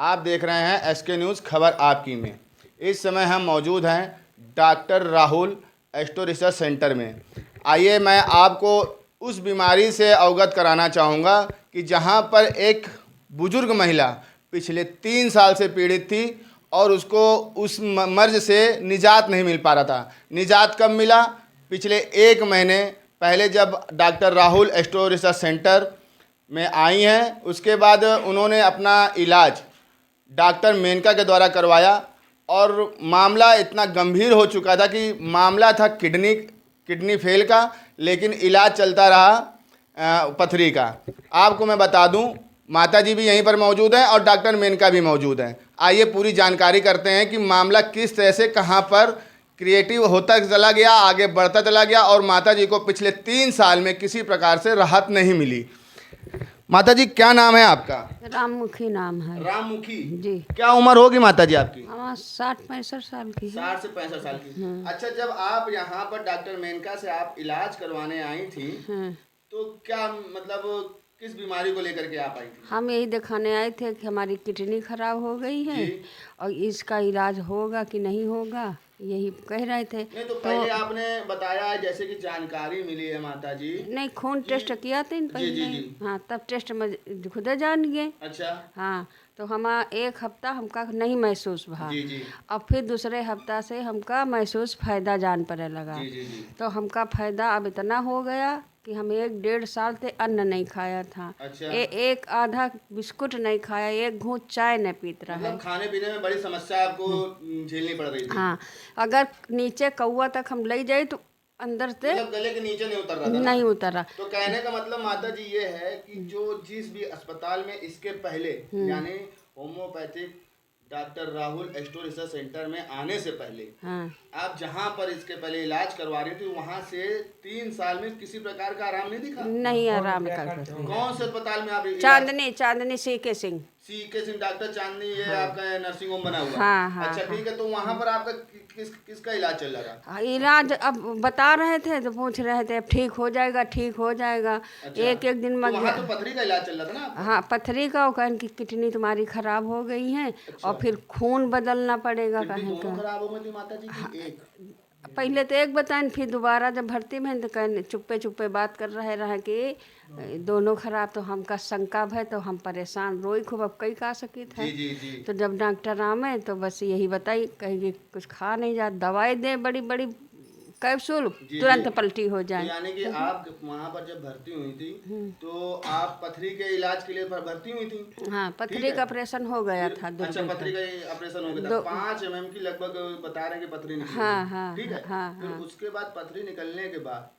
आप देख रहे हैं एसके न्यूज़ खबर आपकी में। इस समय हम मौजूद हैं doctor Rahul astro research centre में। आइए मैं आपको उस बीमारी से अवगत कराना चाहूँगा कि जहाँ पर एक बुजुर्ग महिला पिछले 3 साल से पीड़ित थी और उसको उस मर्ज से निजात नहीं मिल पा रहा था। निजात कब मिला? पिछले 1 महीने पहले जब doctor Rahul astro research centre में आई हैं, उसके बाद उन्होंने अपना इलाज डॉक्टर मेनका के द्वारा करवाया और मामला इतना गंभीर हो चुका था कि मामला था किडनी फेल का, लेकिन इलाज चलता रहा पथरी का। आपको मैं बता दूं, माता जी भी यहीं पर मौजूद हैं और डॉक्टर मेनका भी मौजूद हैं। आइए पूरी जानकारी करते हैं कि मामला किस तरह से कहां पर क्रिएटिव होता चला गया, आगे बढ़ता चला गया और माता जी को पिछले 3 साल में किसी प्रकार से राहत नहीं मिली। माता जी, क्या नाम है आपका? राममुखी नाम है। राममुखी जी। क्या उम्र होगी माता जी आपकी? हाँ, 60-65 साल की है। 60 से 65 साल की। अच्छा, जब आप यहाँ पर डॉक्टर मेनका से आप इलाज करवाने आई थी, तो क्या मतलब किस बीमारी को लेकर के आप आई थी? हम यही दिखाने आए थे कि हमारी किडनी खराब हो गई है और इसका इलाज होगा कि नहीं होगा, यही कह रहे थे। नहीं तो पहले आपने बताया जैसे कि जानकारी मिली है माता जी। नहीं, खून टेस्ट किया था इन पहले। जी। हाँ, तब टेस्ट में खुद जान गए। अच्छा। हाँ, तो हम 1 हफ्ता हमका नहीं महसूस भा जी। और फिर दूसरे हफ्ता से हमका महसूस फायदा जान पड़े लगा। जी। तो हमका फायदा अब इतना हो गया कि हम 1-1.5 साल से अन्न नहीं खाया था। अच्छा। एक आधा बिस्कुट नहीं खाया, 1 घूंट चाय नहीं पीत रहा है। मतलब खाने पीने में बड़ी समस्या आपको झेलनी पड़ रही थी। हाँ, अगर नीचे कौवा तक हम ले जाए तो अंदर से मतलब गले के नीचे नहीं उतर रहा था ना? नहीं उतरा। तो कहने का मतलब माता जी ये है कि जो जिस भी अस्पताल में इसके पहले यानी homeopathic doctor Rahul astro research centre में आने से पहले आप जहां पर इसके पहले इलाज करवा रही थी, वहां से 3 साल में किसी प्रकार का आराम नहीं दिखा? नहीं आराम कर। कौन से अस्पताल में आप? चांदनी सीके सिंह डॉक्टर चांदनी, ये आपका नर्सिंग होम बना हुआ? हाँ। अच्छा, ठीक है। तो वहां पर आपका किसका इलाज चल रहा था? इलाज अब बता रहे थे तो पूछ रहे थे अब ठीक हो जाएगा। अच्छा। एक दिन में तो वहाँ तो पथरी का इलाज चल रहा था ना? हाँ, पथरी का। कहन की किडनी तुम्हारी खराब हो गई है। अच्छा। और फिर खून बदलना पड़ेगा। दोनों खराब हो गई थी माता जी की? एक पहले तो एक बताएं, फिर दोबारा जब भर्ती में तो कहने चुप्पे बात कर रहे कि दोनों खराब। तो हमका शंका है तो हम परेशान रोई खूब, अब कई का सकी थे। जी। तो जब डॉक्टर आमे तो बस यही बताई, कहेगी कुछ खा नहीं जा, दवाई दे बड़ी कैप्सूल तुरंत पलटी हो जाए। तो यानी कि आप वहाँ पर जब भर्ती हुई थी तो आप पथरी के इलाज के लिए भर्ती हुई थी? हाँ, पथरी का ऑपरेशन हो गया था। अच्छा, पथरी का ऑपरेशन हो गया था। 5 mm की लगभग बता रहे हैं कि पथरी निकली। हाँ। ठीक है। फिर उसके बाद पथरी निकलने के बाद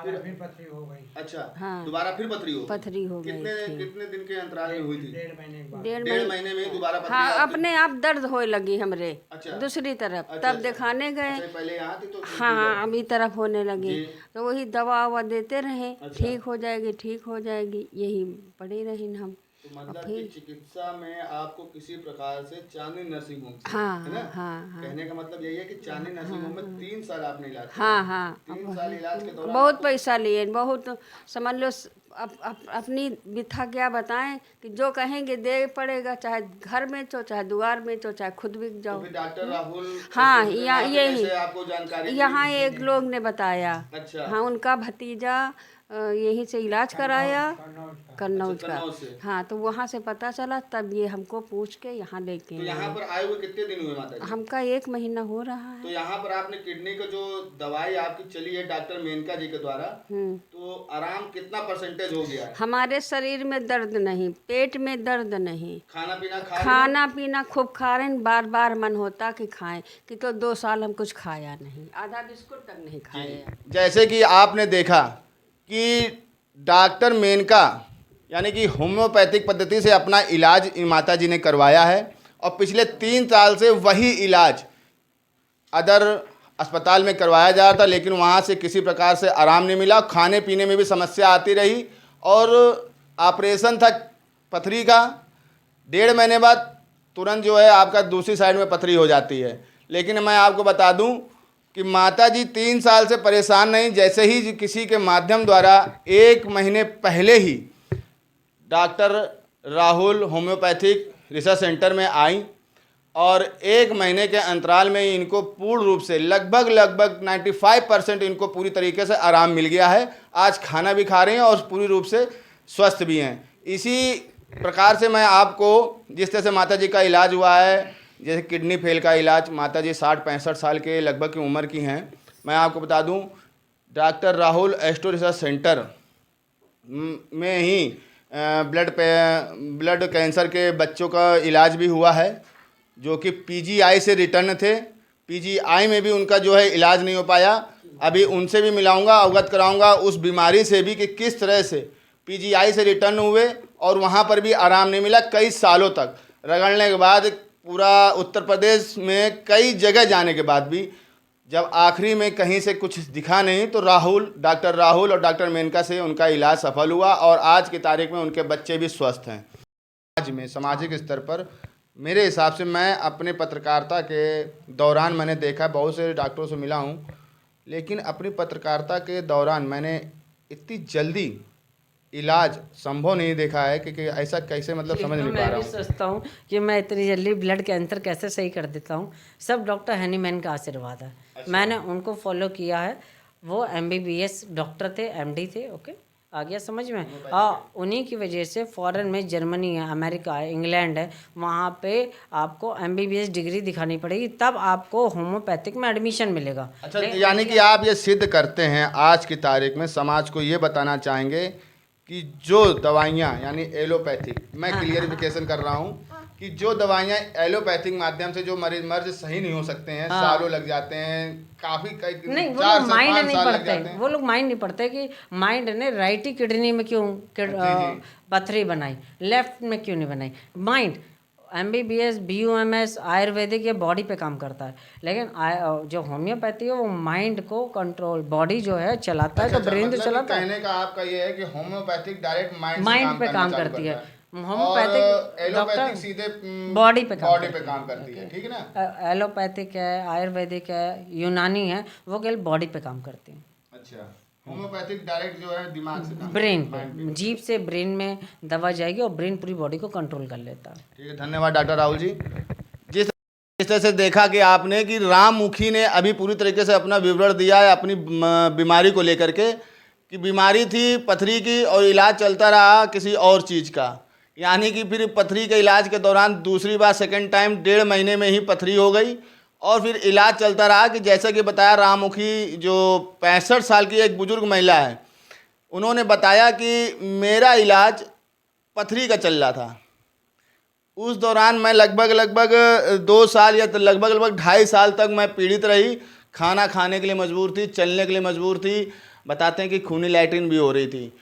फिर पथरी हो गई। अच्छा। हाँ, दोबारा फिर पथरी हो गई। कितने दिन के अंतराल में हुई थी? 1.5 महीने के बाद। 1.5 महीने में दोबारा पथरी? हाँ, अपने आप दर्द होए लगी हमरे। अच्छा। दूसरी तरफ। अच्छा। तब दिखाने गए। अच्छा, पहले यहाँ थी तो हाँ, अभी तरफ होने लगी। तो वही दवा देते रहे। अच्छा। ठीक हो जाएगी यही पड़ी रही हम। तो मतलब कि चिकित्सा में आपको किसी प्रकार से चांदनी नर्सिंग होम से, हाँ, है ना? हाँ। कहने का मतलब यही है कि चांदनी नर्सिंग होम में 3 साल आपने इलाज किया। हाँ। 3 साल इलाज के दौरान बहुत पैसा लिए, बहुत समझ लो। अपनी बिथा क्या बताएं कि जो कहेंगे दे पड़ेगा, चाहे घर में चो, चाहे द्वार में चो, चाहे खुद बिक जाओ। तो डॉक्टर राहुल हाँ, यही आपको जानकारी यहाँ एक लोग ने बताया। अच्छा। हाँ, उनका भतीजा यहीं से इलाज कराया, कन्नौज का। हाँ, तो वहाँ से पता चला, तब ये हमको पूछ के यहाँ लेके। तो यहाँ पर आए हुए कितने दिन हुए माता जी? हमका 1 महीना हो रहा है। तो यहाँ पर आपने किडनी का जो दवाई आपकी चली है डॉक्टर मेनका जी के द्वारा, तो आराम कितना % हो गया है? हमारे शरीर में दर्द नहीं, पेट में दर्द नहीं, खाना पीना खूब खा रहे हैं। बार मन होता कि खाएं, कि तो 2 साल हम कुछ खाया नहीं, आधा बिस्कुट तक नहीं खाए। जैसे कि आपने देखा कि डॉक्टर मेनका यानी कि होम्योपैथिक पद्धति से अपना इलाज माता जी ने करवाया है और पिछले 3 साल से वही इलाज अदर अस्पताल में करवाया जा रहा था, लेकिन वहाँ से किसी प्रकार से आराम नहीं मिला। खाने पीने में भी समस्या आती रही और ऑपरेशन था पथरी का। 1.5 महीने बाद तुरंत जो है आपका दूसरी साइड में पथरी हो जाती है। लेकिन मैं आपको बता दूं कि माता जी 3 साल से परेशान नहीं, जैसे ही किसी के माध्यम द्वारा 1 महीने पहले ही doctor Rahul homeopathic research centre में आई और 1 महीने के अंतराल में ही इनको पूर्ण रूप से लगभग 95% इनको पूरी तरीके से आराम मिल गया है। आज खाना भी खा रहे हैं और पूरी रूप से स्वस्थ भी हैं। इसी प्रकार से मैं आपको जिस तरह से माता जी का इलाज हुआ है, जैसे किडनी फेल का इलाज, माता जी 60-65 साल के लगभग की उम्र की हैं। मैं आपको बता दूं doctor Rahul astro research centre में ही ब्लड कैंसर के बच्चों का इलाज भी हुआ है, जो कि पीजीआई से रिटर्न थे। पीजीआई में भी उनका जो है इलाज नहीं हो पाया। अभी उनसे भी मिलाऊंगा, अवगत कराऊंगा उस बीमारी से भी कि किस तरह से पीजीआई से रिटर्न हुए और वहाँ पर भी आराम नहीं मिला। कई सालों तक रगड़ने के बाद पूरा उत्तर प्रदेश में कई जगह जाने के बाद भी जब आखिरी में कहीं से कुछ दिखा नहीं तो डॉक्टर राहुल और डॉक्टर मेनका से उनका इलाज सफल हुआ और आज की तारीख में उनके बच्चे भी स्वस्थ हैं। आज में सामाजिक स्तर पर मेरे हिसाब से मैं अपने पत्रकारिता के दौरान मैंने देखा, बहुत से डॉक्टरों से मिला हूँ, लेकिन अपनी पत्रकारिता के दौरान मैंने इतनी जल्दी इलाज संभव नहीं देखा है कि ऐसा कैसे, मतलब समझ नहीं पा रहा मैं भी हूँ। सोचता हूँ कि मैं इतनी जल्दी ब्लड कैंसर कैसे सही कर देता हूँ। सब डॉक्टर हनीमैन का आशीर्वाद है। मैंने उनको फॉलो किया है। वो MBBS डॉक्टर थे, MD थे। ओके, आ गया समझ में? हाँ, उन्हीं की वजह से फॉरेन में जर्मनी है, अमेरिका है, इंग्लैंड है, वहाँ पे आपको MBBS डिग्री दिखानी पड़ेगी, तब आपको होम्योपैथिक में एडमिशन मिलेगा। अच्छा, यानी कि आप ये सिद्ध करते हैं आज की तारीख में, समाज को ये बताना चाहेंगे कि जो दवाइयाँ यानी एलोपैथिक, मैं क्लियरिफिकेशन कर रहा हूँ कि जो दवाइयाँ एलोपैथिक माध्यम से जो मर्ज सही नहीं हो सकते हैं, सालों लग जाते हैं, काफ़ी नहीं, वो 4 लोग से माइंड 5 नहीं साल लग पढ़ते। जाते हैं। वो लोग माइंड नहीं पढ़ते कि माइंड ने राइट ही किडनी में क्यों पथरी बनाई, लेफ्ट में क्यों नहीं बनाई। माइंड MBBS BUMS आयुर्वेदिक ये बॉडी पे काम करता है, लेकिन जो होम्योपैथी है वो माइंड को कंट्रोल, बॉडी जो है चलाता है, तो ब्रेन तो मतलब चलाता है। कहने का आपका ये है कि होम्योपैथिक डायरेक्ट माइंड पे काम करती है। और होम्योपैथिक एलोपैथिक डॉक्टर सीधे बॉडी पे काम करती है, ठीक है ना? एलोपैथिक है, आयुर्वेदिक है, यूनानी है, वो केवल बॉडी पे काम करती है। अच्छा, होम्योपैथिक डायरेक्ट जो है दिमाग से काम ब्रेन पे, जीभ से ब्रेन में दवा जाएगी और ब्रेन पूरी बॉडी को कंट्रोल कर लेता है। ठीक है, धन्यवाद डॉक्टर राहुल जी। जिस तरह से देखा कि आपने कि राममुखी ने अभी पूरी तरीके से अपना विवरण दिया है अपनी बीमारी को लेकर के, कि बीमारी थी पथरी की और इलाज चलता रहा किसी और चीज़ का, यानी कि फिर पथरी के इलाज के दौरान दूसरी बार सेकंड टाइम 1.5 महीने में ही पथरी हो गई और फिर इलाज चलता रहा। कि जैसा कि बताया राममुखी जो 65 साल की एक बुजुर्ग महिला है, उन्होंने बताया कि मेरा इलाज पथरी का चल रहा था। उस दौरान मैं लगभग 2 साल या लगभग 2.5 साल तक मैं पीड़ित रही, खाना खाने के लिए मजबूर थी, चलने के लिए मजबूर थी, बताते हैं कि खूनी लैट्रिन भी हो रही थी।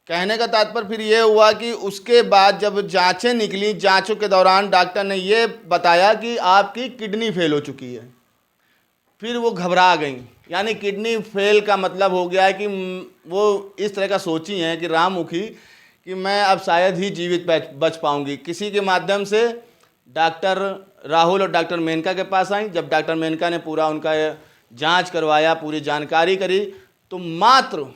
कहने का तात्पर्य फिर ये हुआ कि उसके बाद जब जांचें निकली, जांचों के दौरान डॉक्टर ने ये बताया कि आपकी किडनी फेल हो चुकी है। फिर वो घबरा गई, यानी किडनी फेल का मतलब हो गया है कि वो इस तरह का सोची हैं कि राममुखी कि मैं अब शायद ही जीवित बच पाऊंगी। किसी के माध्यम से डॉक्टर राहुल और डॉक्टर मेनका के पास आई। जब डॉक्टर मेनका ने पूरा उनका जांच करवाया, पूरी जानकारी करी, तो मात्र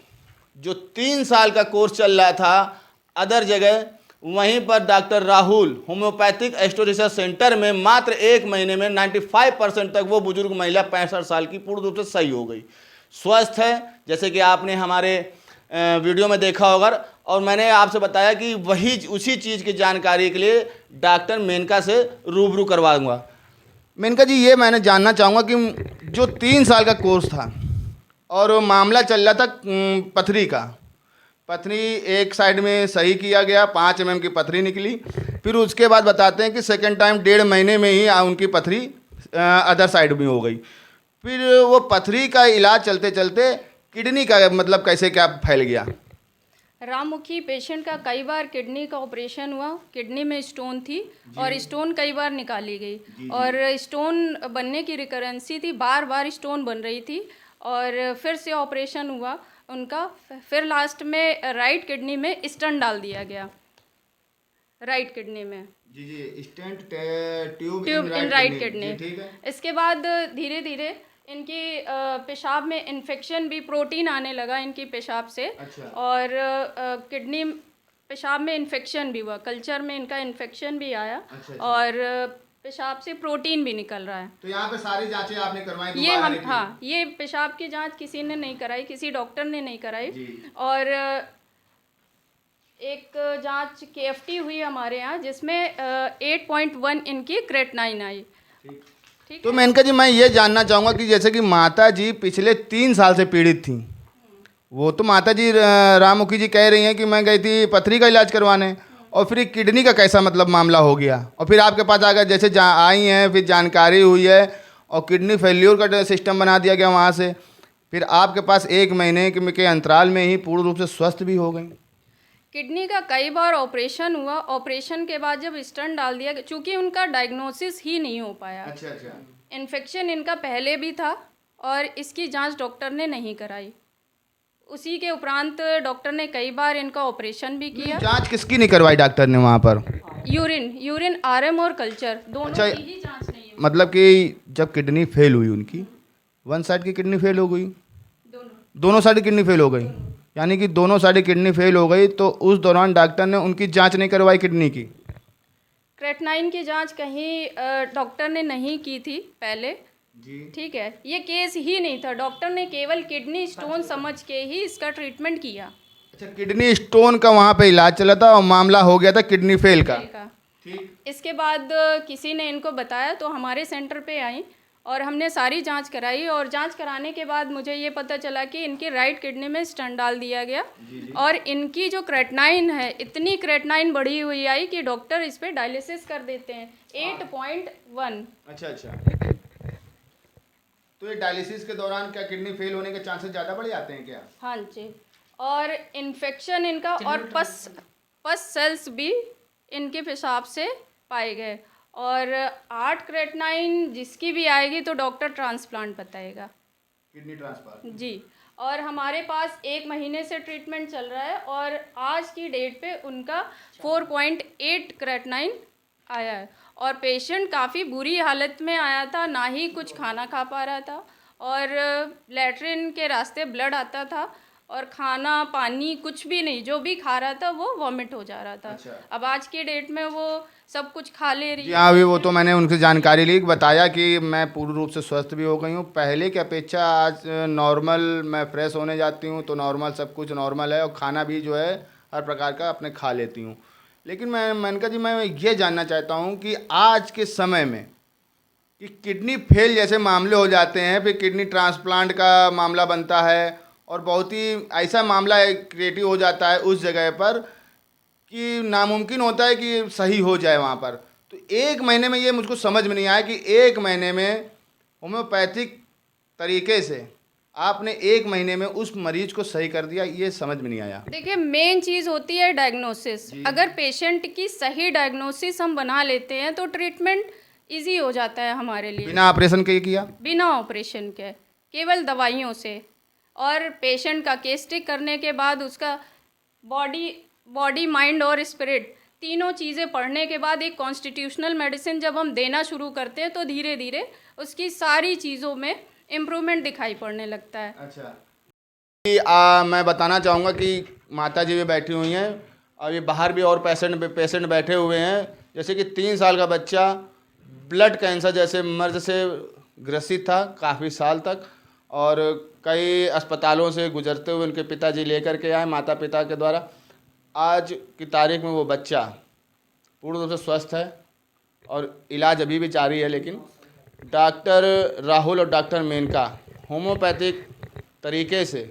जो 3 साल का कोर्स चल रहा था अदर जगह, वहीं पर doctor Rahul homeopathic astro research centre में मात्र 1 महीने में 95% तक वो बुजुर्ग महिला 65 साल की पूर्ण रूप से सही हो गई, स्वस्थ है, जैसे कि आपने हमारे वीडियो में देखा होगा। और मैंने आपसे बताया कि उसी चीज़ की जानकारी के लिए डॉक्टर मेनका से रूबरू करवाऊंगा। मेनका जी, ये मैंने जानना चाहूँगा कि जो 3 साल का कोर्स था और मामला चल रहा था पथरी का, पथरी एक साइड में सही किया गया, 5 mm की पथरी निकली। फिर उसके बाद बताते हैं कि सेकंड टाइम 1.5 महीने में ही उनकी पथरी अदर साइड में हो गई। फिर वो पथरी का इलाज चलते चलते किडनी का मतलब कैसे क्या फैल गया? राममुखी पेशेंट का कई बार किडनी का ऑपरेशन हुआ, किडनी में स्टोन थी और स्टोन कई बार निकाली गई और स्टोन बनने की रिकरेंसी थी, बार बार स्टोन बन रही थी और फिर से ऑपरेशन हुआ उनका। फिर लास्ट में राइट किडनी में स्टेंट डाल दिया गया, राइट किडनी में जी stent tube in right kidney. ठीक है। इसके बाद धीरे धीरे इनकी पेशाब में इन्फेक्शन भी, प्रोटीन आने लगा इनकी पेशाब से। अच्छा। और किडनी पेशाब में इन्फेक्शन भी हुआ, कल्चर में इनका इन्फेक्शन भी आया और पेशाब से प्रोटीन भी निकल रहा है। तो यहाँ पे सारी जांचें आपने करवाई ये दोबारा हम लेके? हाँ, ये पेशाब की जांच किसी ने नहीं कराई, किसी डॉक्टर ने नहीं कराई। जी। और एक जांच KFT हुई हमारे यहाँ जिसमें 8.1 इनकी क्रेटनाइन आई। ठीक तो मेनका जी मैं ये जानना चाहूँगा कि जैसे कि माता जी पिछले 3 साल से पीड़ित थी, वो तो माता जी राममुखी जी कह रही हैं कि मैं गई थी पथरी का इलाज करवाने, और फिर किडनी का कैसा मतलब मामला हो गया, और फिर आपके पास आ गए, जैसे आई हैं फिर जानकारी हुई है और किडनी फेल्योर का सिस्टम बना दिया गया वहाँ से, फिर आपके पास 1 महीने के अंतराल में ही पूर्ण रूप से स्वस्थ भी हो गई। किडनी का कई बार ऑपरेशन हुआ, ऑपरेशन के बाद जब स्टंट डाल दिया, चूँकि उनका डायग्नोसिस ही नहीं हो पाया। अच्छा अच्छा। इन्फेक्शन इनका पहले भी था और इसकी जांच डॉक्टर ने नहीं कराई। उसी के उपरांत डॉक्टर ने कई बार इनका ऑपरेशन भी किया। जांच किसकी नहीं करवाई डॉक्टर ने वहाँ पर? यूरिन RM और कल्चर दोनों अच्छा, की ही जांच नहीं है। मतलब कि जब किडनी फेल हुई उनकी, 1 साइड की किडनी फेल हो गई, दोनों साइड किडनी फेल हो गई, यानी कि दोनों साइड किडनी फेल हो गई, तो उस दौरान डॉक्टर ने उनकी जांच नहीं करवाई किडनी की? क्रेटनाइन की जांच कहीं डॉक्टर ने नहीं की थी पहले। जी। ठीक है, ये केस ही नहीं था, डॉक्टर ने केवल किडनी स्टोन समझ के ही इसका ट्रीटमेंट किया। अच्छा, किडनी स्टोन का वहाँ पे इलाज चला था और मामला हो गया था किडनी फेल का। ठीक। इसके बाद किसी ने इनको बताया तो हमारे सेंटर पे आई और हमने सारी जांच कराई, और जांच कराने के बाद मुझे ये पता चला कि इनकी राइट किडनी में स्टंट डाल दिया गया और इनकी जो क्रेटनाइन है, इतनी क्रेटनाइन बढ़ी हुई आई कि डॉक्टर इस पे डायलिसिस कर देते हैं 8.1। अच्छा अच्छा। तो ये डायलिसिस के दौरान क्या किडनी फेल होने के चांसेस ज़्यादा बढ़ जाते हैं क्या? हाँ जी, और इन्फेक्शन इनका और पस सेल्स भी इनके पेशाब से पाए गए, और 8 क्रेटनाइन जिसकी भी आएगी तो डॉक्टर ट्रांसप्लांट बताएगा, किडनी ट्रांसप्लांट। जी। और हमारे पास 1 महीने से ट्रीटमेंट चल रहा है और आज की डेट पे उनका 4.8 क्रेटनाइन आया है, और पेशेंट काफ़ी बुरी हालत में आया था, ना ही कुछ खाना खा पा रहा था और लैट्रिन के रास्ते ब्लड आता था और खाना पानी कुछ भी नहीं, जो भी खा रहा था वो वॉमिट हो जा रहा था। अच्छा। अब आज की डेट में वो सब कुछ खा ले रही जी है। हाँ, अभी वो तो मैंने उनसे जानकारी ली, बताया कि मैं पूर्ण रूप से स्वस्थ भी हो गई हूँ, पहले की अपेक्षा आज नॉर्मल मैं फ्रेश होने जाती हूँ तो नॉर्मल सब कुछ नॉर्मल है, और खाना भी जो है हर प्रकार का अपने खा लेती हूँ। लेकिन मैंने जी मैं ये जानना चाहता हूँ कि आज के समय में कि किडनी फेल जैसे मामले हो जाते हैं, फिर किडनी ट्रांसप्लांट का मामला बनता है, और बहुत ही ऐसा मामला क्रिएटिव हो जाता है उस जगह पर कि नामुमकिन होता है कि सही हो जाए वहाँ पर। तो 1 महीने में ये मुझको समझ में नहीं आया कि 1 महीने में होम्योपैथिक तरीके से आपने 1 महीने में उस मरीज को सही कर दिया, ये समझ में नहीं आया। देखिए, मेन चीज़ होती है डायग्नोसिस। अगर पेशेंट की सही डायग्नोसिस हम बना लेते हैं तो ट्रीटमेंट इजी हो जाता है हमारे लिए, बिना ऑपरेशन के किया? बिना ऑपरेशन के, केवल दवाइयों से। और पेशेंट का केस स्टिक करने के बाद उसका बॉडी माइंड और स्पिरिट तीनों चीज़ें पढ़ने के बाद एक कॉन्स्टिट्यूशनल मेडिसिन जब हम देना शुरू करते हैं तो धीरे धीरे उसकी सारी चीज़ों में इम्प्रूवमेंट दिखाई पड़ने लगता है। अच्छा, मैं बताना चाहूँगा कि माता जी भी बैठी हुई हैं और ये बाहर भी और पेशेंट बैठे हुए हैं, जैसे कि 3 साल का बच्चा ब्लड कैंसर जैसे मर्ज से ग्रसित था काफ़ी साल तक, और कई अस्पतालों से गुजरते हुए उनके पिताजी लेकर के आए, माता पिता के द्वारा। आज की तारीख में वो बच्चा पूर्ण रूप से स्वस्थ है और इलाज अभी भी जारी है। लेकिन डॉक्टर राहुल और डॉक्टर मेनका होम्योपैथिक तरीके से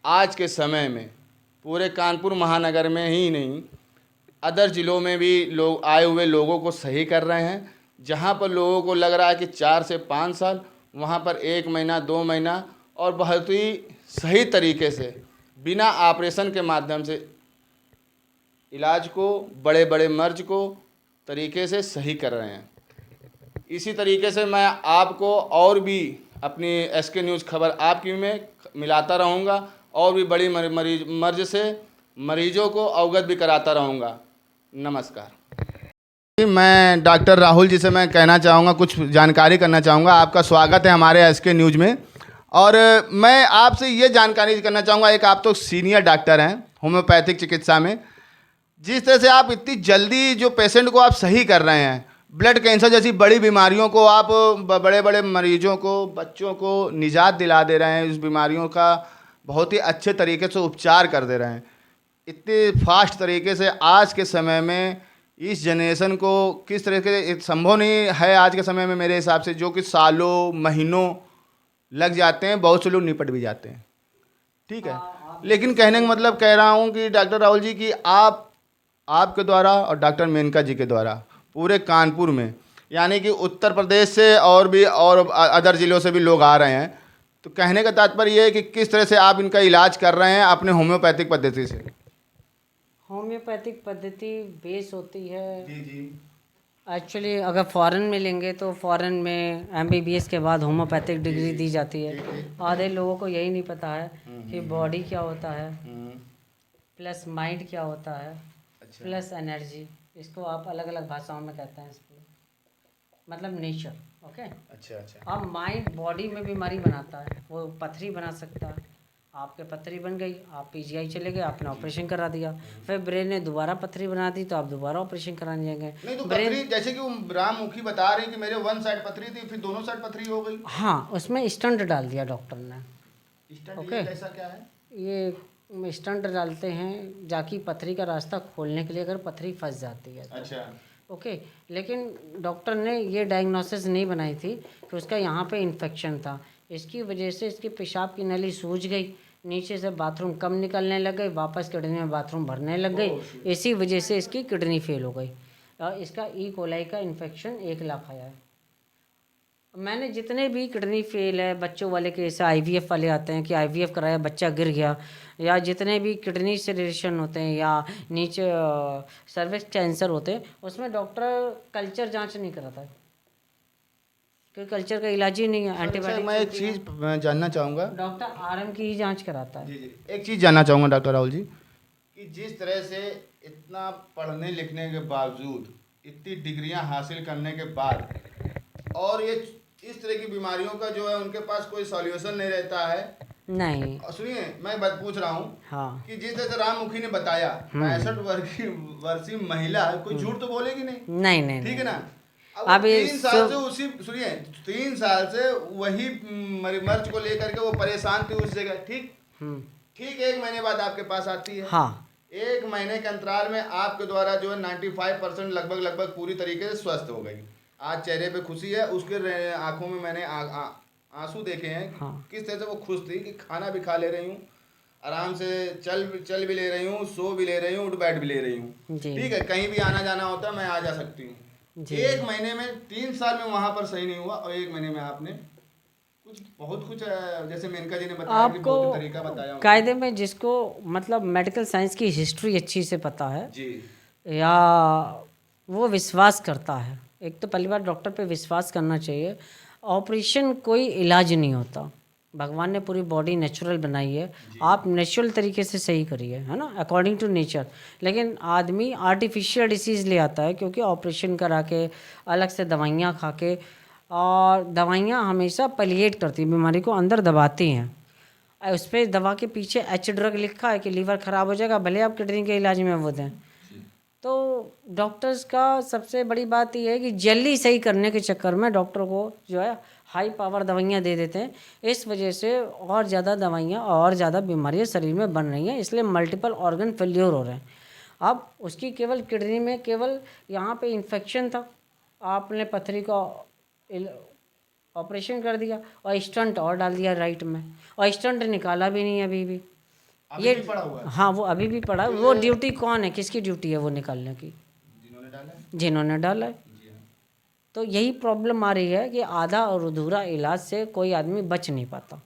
आज के समय में पूरे कानपुर महानगर में ही नहीं, अदर ज़िलों में भी लोग आए हुए लोगों को सही कर रहे हैं। जहाँ पर लोगों को लग रहा है कि 4 से 5 साल, वहाँ पर 1 महीना 2 महीना, और बहुत ही सही तरीके से बिना ऑपरेशन के माध्यम से इलाज को, बड़े बड़े मर्ज को तरीके से सही कर रहे हैं। इसी तरीके से मैं आपको और भी अपनी SK न्यूज़ खबर आपकी में मिलाता रहूँगा और भी बड़ी मर्ज से मरीजों को अवगत भी कराता रहूँगा। नमस्कार। मैं डॉक्टर राहुल जी से मैं कहना चाहूँगा, कुछ जानकारी करना चाहूँगा। आपका स्वागत है हमारे SK न्यूज़ में, और मैं आपसे ये जानकारी करना चाहूँगा, एक आप तो सीनियर डॉक्टर हैं होम्योपैथिक चिकित्सा में, जिस तरह से आप इतनी जल्दी जो पेशेंट को आप सही कर रहे हैं, ब्लड कैंसर जैसी बड़ी बीमारियों को आप बड़े बड़े मरीजों को, बच्चों को निजात दिला दे रहे हैं, इस बीमारियों का बहुत ही अच्छे तरीके से उपचार कर दे रहे हैं, इतने फास्ट तरीके से आज के समय में इस जनरेशन को किस तरह के संभव नहीं है आज के समय में मेरे हिसाब से, जो कि सालों महीनों लग जाते हैं, बहुत से लोग निपट भी जाते हैं। ठीक है, लेकिन कहने का मतलब कह रहा हूँ कि डॉक्टर राहुल जी कि आपके द्वारा और डॉक्टर मेनका जी के द्वारा पूरे कानपुर में, यानी कि उत्तर प्रदेश से और भी और अदर ज़िलों से भी लोग आ रहे हैं, तो कहने का तात्पर्य ये है कि किस तरह से आप इनका इलाज कर रहे हैं अपने होम्योपैथिक पद्धति से। होम्योपैथिक पद्धति बेस होती है जी जी एक्चुअली, अगर फॉरेन में लेंगे तो फॉरेन में एमबीबीएस के बाद होम्योपैथिक डिग्री दी जाती है। आधे लोगों को यही नहीं पता है कि बॉडी क्या होता है, प्लस माइंड क्या होता है, प्लस एनर्जी, इसको आप अलग अलग भाषाओं में कहते हैं इसको, मतलब नेचर। ओके, अच्छा अच्छा। अब माइंड बॉडी में बीमारी बनाता है, वो पथरी बना सकता है। आपके पथरी बन गई, आप पीजीआई चले गए, आपने ऑपरेशन करा दिया, फिर ब्रेन ने दोबारा पथरी बना दी तो आप दोबारा ऑपरेशन कराने जाएंगे। नहीं तो पथरी जैसे कि वो राममुखी बता रही कि मेरे वन साइड पथरी थी, फिर दोनों साइड पथरी हो गई। हाँ, उसमें स्टंट डाल दिया डॉक्टर ने। Stunt okay. ये कैसा क्या है? ये स्टंट डालते हैं जाकि पथरी का रास्ता खोलने के लिए, अगर पथरी फंस जाती है तो। अच्छा। ओके, लेकिन डॉक्टर ने ये डायग्नोसिस नहीं बनाई थी कि उसका यहाँ पे इन्फेक्शन था, इसकी वजह से इसकी पेशाब की नली सूज गई, नीचे से बाथरूम कम निकलने लग गई, वापस किडनी में बाथरूम भरने लग गई, इसी वजह से इसकी किडनी फेल हो गई। और इसका ई कोलाई का इन्फेक्शन 1 लाख आया है। मैंने जितने भी किडनी फेल है बच्चों वाले के, जैसे आईवीएफ वाले आते हैं कि आईवीएफ कराया बच्चा गिर गया, या जितने भी किडनी से रिलेशन होते हैं या नीचे सर्विक्स कैंसर होते हैं, उसमें डॉक्टर कल्चर जांच नहीं कराता है, क्योंकि कल्चर का इलाज ही नहीं है। एंटीबायोटिक मैं एक चीज़ जानना चाहूँगा डॉक्टर आरएम की ही जांच कराता है। जी जी, एक चीज़ जानना चाहूँगा डॉक्टर राहुल जी कि जिस तरह से इतना पढ़ने लिखने के बावजूद, इतनी डिग्रियां हासिल करने के बाद, और ये इस तरह की बीमारियों का जो है उनके पास कोई सॉल्यूशन नहीं रहता है। नहीं, सुनिए, मैं बात पूछ रहा हूँ हाँ, कि जिस तरह से राममुखी ने बताया 65 वर्षीय महिला, कोई झूठ तो बोलेगी नहीं, नहीं नहीं ठीक है ना? अब अब ये 3 साल से उसी, सुनिए, 3 साल से वही मर्ज को लेकर के वो परेशान थी उस जगह, ठीक ठीक 1 महीने बाद आपके पास आती है। हाँ, 1 महीने के अंतराल में आपके द्वारा जो है 95% लगभग पूरी तरीके से स्वस्थ हो गई। आज चेहरे पे खुशी है, उसके आंखों में मैंने आंसू देखे हैं कि हाँ। किस तरह से वो खुश थी कि खाना भी खा ले रही हूँ, आराम से चल भी ले रही हूँ, सो भी ले रही हूँ, उठ बैठ भी ले रही हूँ, जी। ठीक है, कहीं भी आना जाना होता है मैं आ जा सकती हूँ। जी। 1 महीने में, 3 साल में वहाँ पर सही नहीं हुआ, और 1 महीने में आपने बहुत कुछ जैसे मेनका जी ने बताया कि आपको बहुत तरीका बताया कायदे में, जिसको मतलब मेडिकल साइंस की हिस्ट्री अच्छी से पता है जी। या वो विश्वास करता है, एक तो पहली बार डॉक्टर पे विश्वास करना चाहिए। ऑपरेशन कोई इलाज नहीं होता, भगवान ने पूरी बॉडी नेचुरल बनाई है, आप नेचुरल तरीके से सही करिए, है ना, अकॉर्डिंग टू नेचर। लेकिन आदमी आर्टिफिशियल डिसीज़ ले आता है, क्योंकि ऑपरेशन करा के अलग से दवाइयाँ खा के, और दवाइयाँ हमेशा पलिएट करती हैं, बीमारी को अंदर दबाती हैं। उस पर दवा के पीछे एच ड्रग लिखा है कि लीवर ख़राब हो जाएगा, भले आप किडनी के इलाज में वो दें। तो डॉक्टर्स का सबसे बड़ी बात यह है कि जल्दी सही करने के चक्कर में डॉक्टर को जो है हाई पावर दवाइयाँ दे देते हैं, इस वजह से और ज़्यादा दवाइयाँ और ज़्यादा बीमारियाँ शरीर में बन रही हैं, इसलिए मल्टीपल ऑर्गन फेल्योर हो रहे हैं। अब उसकी केवल किडनी में केवल यहाँ पे इन्फेक्शन था, आपने पथरी का ऑपरेशन कर दिया और स्टंट और डाल दिया राइट में, और स्टंट निकाला भी नहीं अभी भी। ये पड़ा हुआ है? हाँ, वो अभी भी पड़ा है। वो ड्यूटी कौन है, किसकी ड्यूटी है वो निकालने की? जिन्होंने डाला है। जिन्होंने डाला है। जी हाँ। तो यही प्रॉब्लम आ रही है कि आधा और अधूरा इलाज से कोई आदमी बच नहीं पाता।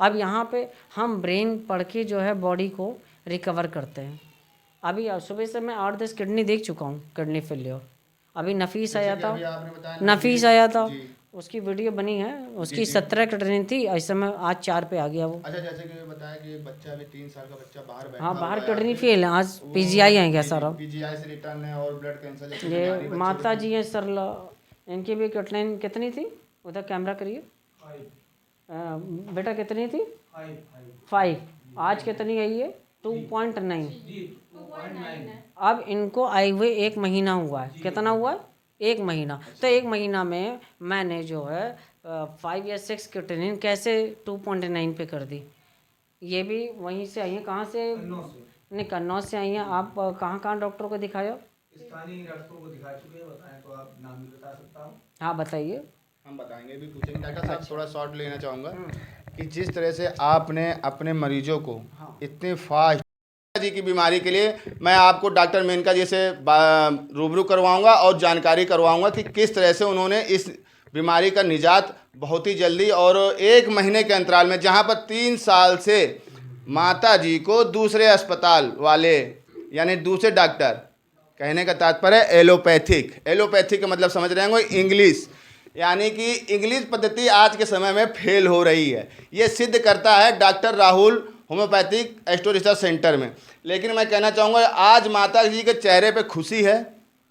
अब यहाँ पे हम ब्रेन पढ़ के जो है बॉडी को रिकवर करते हैं। अभी सुबह से मैं 8-10 किडनी देख चुका हूँ, किडनी फेलियर। अभी नफीस आया था, अभी आपने बताया नफीस आया था, जी। उसकी वीडियो बनी है, उसकी 17 किडनी थी, इस समय आज 4 पे आ गया वो। अच्छा, जैसे कि बताया कि एक बच्चा, अभी 3 साल का बच्चा बाहर बैठा हाँ, बाहर हुआ है, किडनी फेल है, आज पीजीआई है क्या सारा। पीजीआई से रिटर्न है, और ब्लड कैंसर जैसी ये बीमारी बच्चे माता जी हैं सरला, इनकी भी किडनी कितनी थी, उधर कैमरा करिए, बेटा कितनी थी? 5। आज कितनी आई है? 2.9। अब इनको आए हुए 1 महीना हुआ है। कितना हुआ है? 1 महीना। तो 1 महीना में मैंने जो है 5 या 6 क्रिएटिनिन कैसे 2.9 पे कर दी। ये भी वहीं से आई हैं। कहाँ से? नहीं, कन्नौज से आई हैं। आप कहाँ डॉक्टर को दिखाए हो? स्थानीय डॉक्टरों को दिखा चुके हैं, बताएं तो आप नाम भी बता सकता हूँ। हाँ बताइए। हम बताएंगे भी, पूछेंगे। डॉक्टर साहब थोड़ा शॉर्ट लेना चाहूँगा कि जिस तरह से आपने अपने मरीजों को इतने फास्ट जी की बीमारी के लिए, मैं आपको डॉक्टर मेनका जी से रूबरू करवाऊंगा और जानकारी करवाऊंगा कि किस तरह से उन्होंने इस बीमारी का निजात बहुत ही जल्दी और 1 महीने के अंतराल में, जहां पर 3 साल से माता जी को दूसरे अस्पताल वाले यानी दूसरे डॉक्टर, कहने का तात्पर्य एलोपैथिक का मतलब समझ रहे होंगे, इंग्लिश, यानी कि इंग्लिश पद्धति आज के समय में फेल हो रही है। ये सिद्ध करता है डॉक्टर राहुल होम्योपैथिक एस्टो रिसर्च सेंटर में। लेकिन मैं कहना चाहूँगा आज माता जी के चेहरे पे खुशी है।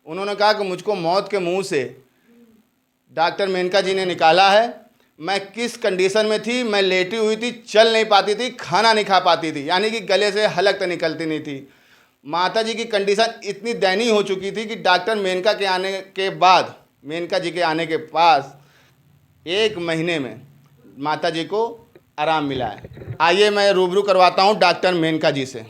उन्होंने कहा कि मुझको मौत के मुंह से डॉक्टर मेनका जी ने निकाला है। मैं किस कंडीशन में थी, मैं लेटी हुई थी, चल नहीं पाती थी, खाना नहीं खा पाती थी, यानी कि गले से हलक तक निकलती नहीं थी। माता जी की कंडीशन इतनी दयनीय हो चुकी थी कि डॉक्टर मेनका के आने के बाद, मेनका जी के आने के पास 1 महीने में माता जी को आराम मिला है। आइए मैं रूबरू करवाता हूँ डॉक्टर मेनका जी से।